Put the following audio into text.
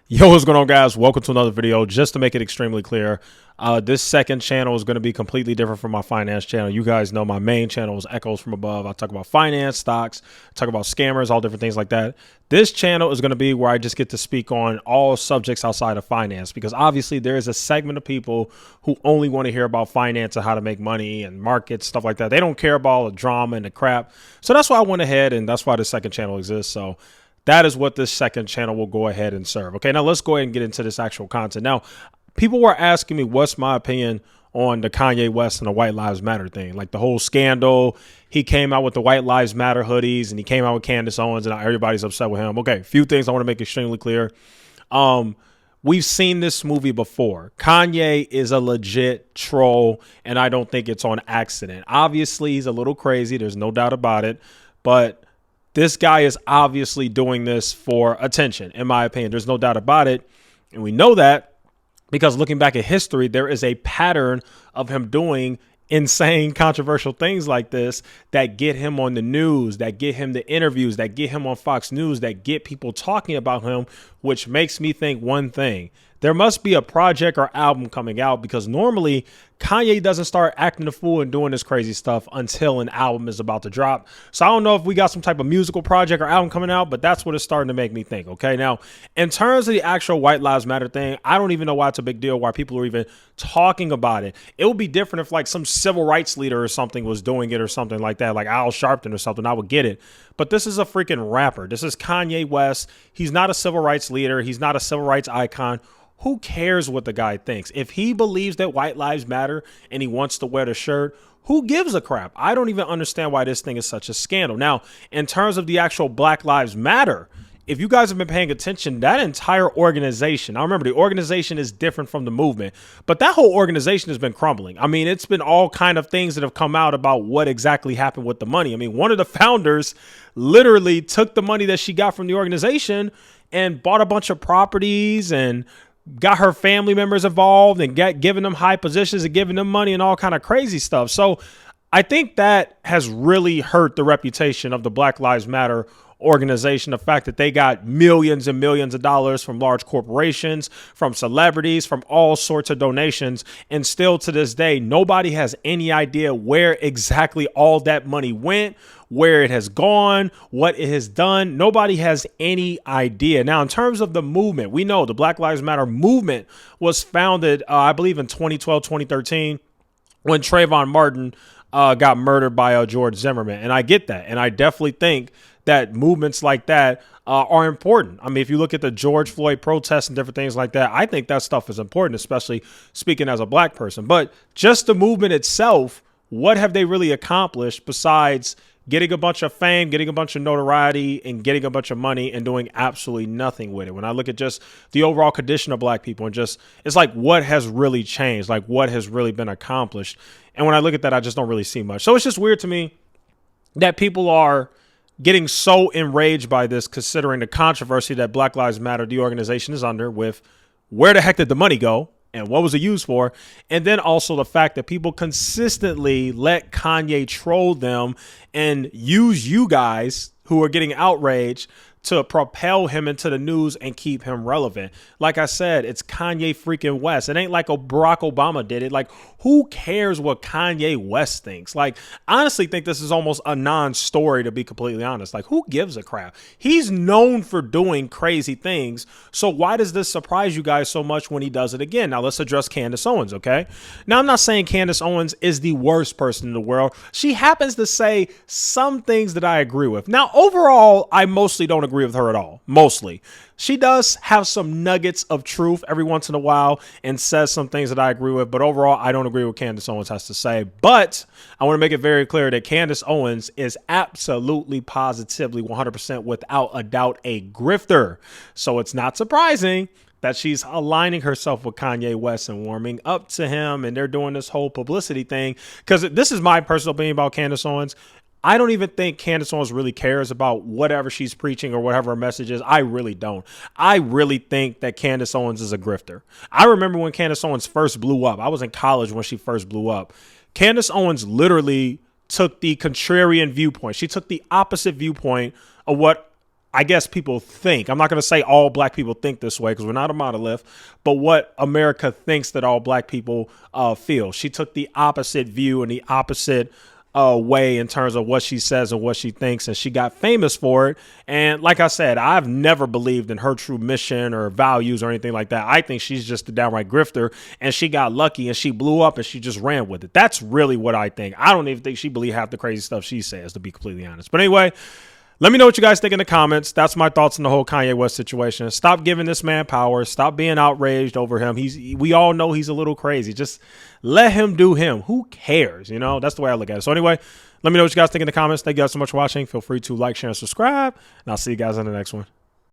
Yo, what's going on, guys? Welcome to another video. Just to make it extremely clear, this second channel is going to be completely different from my finance channel. You guys know my main channel is Echoes from Above. I talk about finance, stocks, talk about scammers, all different things like that. This channel is going to be where I just get to speak on all subjects outside of finance, because obviously there is a segment of people who only want to hear about finance and how to make money and markets, stuff like that. They don't care about all the drama and the crap. So that's why I went ahead, and that's why the second channel exists. So that is what this second channel will go ahead and serve. Okay, now let's go ahead and get into this actual content. Now, people were asking me what's my opinion on the Kanye West and the White Lives Matter thing, like the whole scandal. He came out with the White Lives Matter hoodies, and he came out with Candace Owens, and everybody's upset with him. Okay, a few things I want to make extremely clear. We've seen this movie before. Kanye is a legit troll, and I don't think it's on accident. Obviously, he's a little crazy. There's no doubt about it, but this guy is obviously doing this for attention, in my opinion. There's no doubt about it. And we know that because looking back at history, there is a pattern of him doing insane, controversial things like this that get him on the news, that get him the interviews, that get him on Fox News, that get people talking about him, which makes me think one thing. There must be a project or album coming out, because normally Kanye doesn't start acting a fool and doing this crazy stuff until an album is about to drop. So I don't know if we got some type of musical project or album coming out, but that's what it's starting to make me think. Okay, now in terms of the actual White Lives Matter thing, I don't even know why it's a big deal, why people are even talking about it. It would be different if like some civil rights leader or something was doing it or something like that, like Al Sharpton or something. I would get it. But this is a freaking rapper. This is Kanye West. He's not a civil rights leader. He's not a civil rights icon. Who cares what the guy thinks? If he believes that white lives matter and he wants to wear the shirt, who gives a crap? I don't even understand why this thing is such a scandal. Now, in terms of the actual Black Lives Matter, if you guys have been paying attention, that entire organization, I remember the organization is different from the movement, but that whole organization has been crumbling. I mean, it's been all kind of things that have come out about what exactly happened with the money. I mean, one of the founders literally took the money that she got from the organization and bought a bunch of properties and got her family members involved and giving them high positions and giving them money and all kind of crazy stuff. So I think that has really hurt the reputation of the Black Lives Matter organization. The fact that they got millions and millions of dollars from large corporations, from celebrities, from all sorts of donations. And still to this day, nobody has any idea where exactly all that money went, where it has gone, what it has done. Nobody has any idea. Now, in terms of the movement, we know the Black Lives Matter movement was founded, I believe, in 2012, 2013, when Trayvon Martin got murdered by George Zimmerman. And I get that. And I definitely think that movements like that are important. I mean, if you look at the George Floyd protests and different things like that, I think that stuff is important, especially speaking as a black person. But just the movement itself, what have they really accomplished besides getting a bunch of fame, getting a bunch of notoriety, and getting a bunch of money and doing absolutely nothing with it? When I look at just the overall condition of black people and just, it's like, what has really changed? Like, what has really been accomplished? And when I look at that, I just don't really see much. So it's just weird to me that people are getting so enraged by this, considering the controversy that Black Lives Matter, the organization, is under, with where the heck did the money go and what was it used for? And then also the fact that people consistently let Kanye troll them and use you guys who are getting outraged to propel him into the news and keep him relevant. Like I said, it's Kanye freaking West. It ain't like Barack Obama did it. Like, who cares what Kanye West thinks? Like, I honestly think this is almost a non-story, to be completely honest. Like, who gives a crap? He's known for doing crazy things. So why does this surprise you guys so much when he does it again? Now, let's address Candace Owens, okay? Now, I'm not saying Candace Owens is the worst person in the world. She happens to say some things that I agree with. Now, overall, I mostly don't agree with her at all. Mostly. She does have some nuggets of truth every once in a while and says some things that I agree with, but overall, I don't agree with what Candace Owens has to say. But I want to make it very clear that Candace Owens is absolutely, positively, 100% without a doubt a grifter. So it's not surprising that she's aligning herself with Kanye West and warming up to him, and they're doing this whole publicity thing. Because this is my personal opinion about Candace Owens. I don't even think Candace Owens really cares about whatever she's preaching or whatever her message is. I really don't. I really think that Candace Owens is a grifter. I remember when Candace Owens first blew up. I was in college when she first blew up. Candace Owens literally took the contrarian viewpoint. She took the opposite viewpoint of what I guess people think. I'm not going to say all black people think this way because we're not a monolith, but what America thinks that all black people feel. She took the opposite view and the opposite way in terms of what she says and what she thinks, and she got famous for it. And like I said, I've never believed in her true mission or values or anything like that. I think she's just a downright grifter, and she got lucky and she blew up and she just ran with it. That's really what I think. I don't even think she believed half the crazy stuff she says, to be completely honest. But anyway, let me know what you guys think in the comments. That's my thoughts on the whole Kanye West situation. Stop giving this man power. Stop being outraged over him. We all know he's a little crazy. Just let him do him. Who cares? You know, that's the way I look at it. So anyway, let me know what you guys think in the comments. Thank you guys so much for watching. Feel free to like, share, and subscribe. And I'll see you guys in the next one.